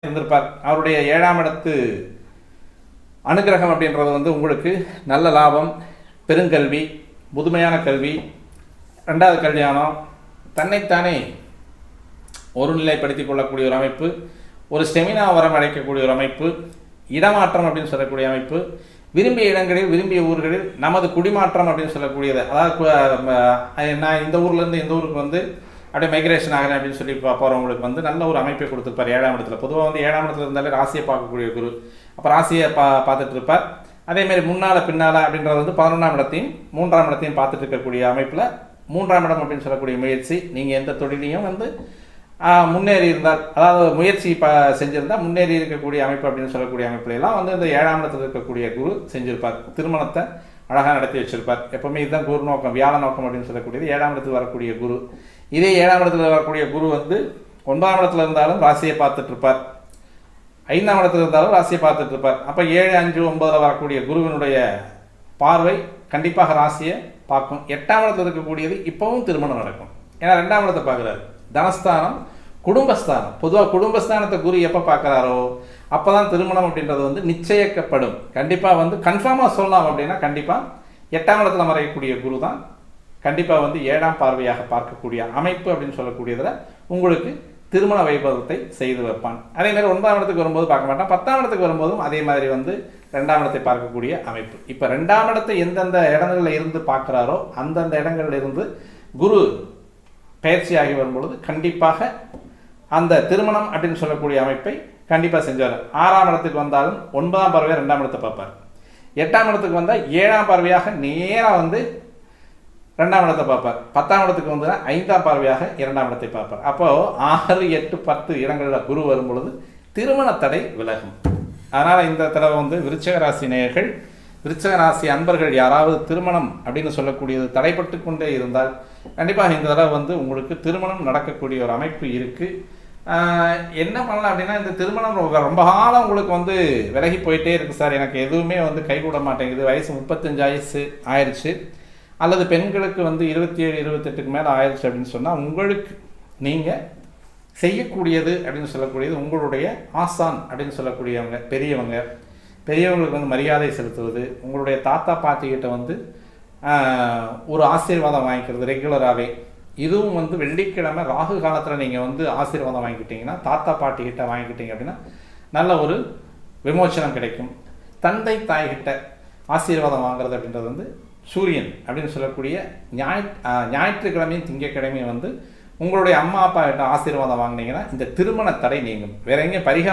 இருந்திருப்பார். அவருடைய 7ஆம் இடத்து அனுகிரகம் அப்படின்றது வந்து உங்களுக்கு நல்ல லாபம், பெருங்கல்வி, முதுமையான கல்வி, 2வது கல்யாணம், தன்னைத்தானே ஒருநிலைப்படுத்திக் கொள்ளக்கூடிய ஒரு அமைப்பு, ஒரு ஸ்டெமினா வரம் அடைக்கக்கூடிய ஒரு அமைப்பு, இடமாற்றம் அப்படின்னு சொல்லக்கூடிய அமைப்பு, விரும்பிய இடங்களில் விரும்பிய ஊர்களில் நமது குடிமாற்றம் அப்படின்னு சொல்லக்கூடியது. அதாவது நான் இந்த ஊர்லேருந்து இந்த ஊருக்கு வந்து அப்படியே மைக்ரேஷன் ஆகிறேன் அப்படின்னு சொல்லி போகிறவங்களுக்கு வந்து நல்ல ஒரு அமைப்பை கொடுத்துருப்பார் 7ஆம் இடத்துல. பொதுவாக வந்து 7ஆம் இடத்துல இருந்தாலே ராசியை பார்க்கக்கூடிய குரு, அப்போ ராசியை பார்த்துட்டு இருப்பார். அதேமாதிரி முன்னால் பின்னால் அப்படின்றது வந்து 11ஆம் இடத்தையும் 3ஆம் இடத்தையும் பார்த்துட்டு இருக்கக்கூடிய அமைப்பில் 3ஆம் இடம் அப்படின்னு சொல்லக்கூடிய முயற்சி, நீங்கள் எந்த தொழிலையும் வந்து முன்னேறி இருந்தால், அதாவது முயற்சி செஞ்சுருந்தால் முன்னேறி இருக்கக்கூடிய அமைப்பு அப்படின்னு சொல்லக்கூடிய அமைப்புலாம் வந்து இந்த 7ஆம் இடத்துல இருக்கக்கூடிய குரு செஞ்சுருப்பார். திருமணத்தை அழகாக நடத்தி வச்சிருப்பார். எப்பவுமே இதுதான் குரு நோக்கம், வியாழ நோக்கம் அப்படின்னு சொல்லக்கூடியது 7ஆம் இடத்துல வரக்கூடிய குரு. இதே 7ஆம் இடத்துல வரக்கூடிய குரு வந்து 9ஆம் இடத்துல இருந்தாலும் ராசியை பார்த்துட்டு இருப்பார், 5ஆம் இடத்துல இருந்தாலும் ராசியை பார்த்துட்டு இருப்பார். அப்போ 7, 5, 9 வரக்கூடிய குருவினுடைய பார்வை கண்டிப்பாக ராசியை பார்க்கும். 8ஆம் இடத்துல இருக்கக்கூடியது இப்பவும் திருமணம் நடக்கும். ஏன்னா 2ஆம் இடத்தை பார்க்குறாரு. தனஸ்தானம், குடும்பஸ்தானம். பொதுவாக குடும்பஸ்தானத்தை குரு எப்போ பார்க்குறாரோ அப்போ தான் திருமணம் அப்படின்றது வந்து நிச்சயிக்கப்படும். கண்டிப்பாக வந்து கன்ஃபார்மாக சொல்லலாம் அப்படின்னா கண்டிப்பாக 8ஆம் இடத்துல மறையக்கூடிய குரு தான் கண்டிப்பாக வந்து 7ஆம் பார்வையாக பார்க்கக்கூடிய அமைப்பு அப்படின்னு சொல்லக்கூடியதில் உங்களுக்கு திருமண வைபவத்தை செய்து வைப்பான். அதேமாதிரி 9ஆம் இடத்துக்கு வரும்போது பார்க்க மாட்டான். 10ஆம் இடத்துக்கு வரும்போதும் அதே மாதிரி வந்து 2ஆம் இடத்தை பார்க்கக்கூடிய அமைப்பு. இப்போ 2ஆம் இடத்தை எந்தெந்த இடங்களில் இருந்து பார்க்குறாரோ அந்தந்த இடங்களில் இருந்து குரு பயிற்சியாகி வரும்பொழுது கண்டிப்பாக அந்த திருமணம் அப்படின்னு சொல்லக்கூடிய அமைப்பை கண்டிப்பாக செஞ்சார். 6ஆம் இடத்துக்கு வந்தாலும் 9ஆம் பார்வையாக 2ஆம் இடத்தை பார்ப்பார். 8ஆம் இடத்துக்கு வந்தால் 7ஆம் பார்வையாக நேராக வந்து 2ஆம் இடத்தை பார்ப்பார். 10ஆம் இடத்துக்கு வந்து 5ஆம் பார்வையாக 2ஆம் இடத்தை பார்ப்பார். அப்போது 6, 8, 10 இடங்களில் குரு வரும் பொழுது திருமண தடை விலகும். அதனால் இந்த தடவை வந்து விருச்சிக ராசி நேயர்கள், விருச்சிக ராசி அன்பர்கள் யாராவது திருமணம் அப்படின்னு சொல்லக்கூடியது தடைப்பட்டு கொண்டே இருந்தால் கண்டிப்பாக இந்த தடவை வந்து உங்களுக்கு திருமணம் நடக்கக்கூடிய ஒரு அமைப்பு இருக்குது. என்ன பண்ணலாம் அப்படின்னா, இந்த திருமணம் ரொம்ப காலம் உங்களுக்கு வந்து விலகி போயிட்டே இருக்குது சார், எனக்கு எதுவுமே வந்து கைகூட மாட்டேங்குது, வயசு 35 வயசு ஆயிடுச்சு, அல்லது பெண்களுக்கு வந்து 27, 28க்கு மேலே ஆயிடுச்சு அப்படின்னு சொன்னால் உங்களுக்கு நீங்கள் செய்யக்கூடியது அப்படின்னு சொல்லக்கூடியது உங்களுடைய ஆசான் அப்படின்னு சொல்லக்கூடியவங்க, பெரியவங்களுக்கு வந்து மரியாதை செலுத்துவது, உங்களுடைய தாத்தா பாட்டிக்கிட்ட வந்து ஒரு ஆசீர்வாதம் வாங்கிக்கிறது ரெகுலராகவே. இதுவும் வந்து வெள்ளிக்கிழமை ராகு காலத்தில் நீங்கள் வந்து ஆசீர்வாதம் வாங்கிக்கிட்டீங்கன்னா, தாத்தா பாட்டிக்கிட்ட வாங்கிக்கிட்டீங்க அப்படின்னா நல்ல ஒரு விமோச்சனம் கிடைக்கும். தந்தை தாய்கிட்ட ஆசீர்வாதம் வாங்குறது அப்படின்றது வந்து சூரியன் அப்படின்னு சொல்லக்கூடிய ஞாயிற்றுக்கிழமையும் திங்கட்கிழமையும் வந்து உங்களுடைய அம்மா அப்பா கிட்ட ஆசீர்வாதம் வாங்கினீங்கன்னா இந்த திருமண தடை நீங்கும். வேற எங்கேயும் பரிகாரம்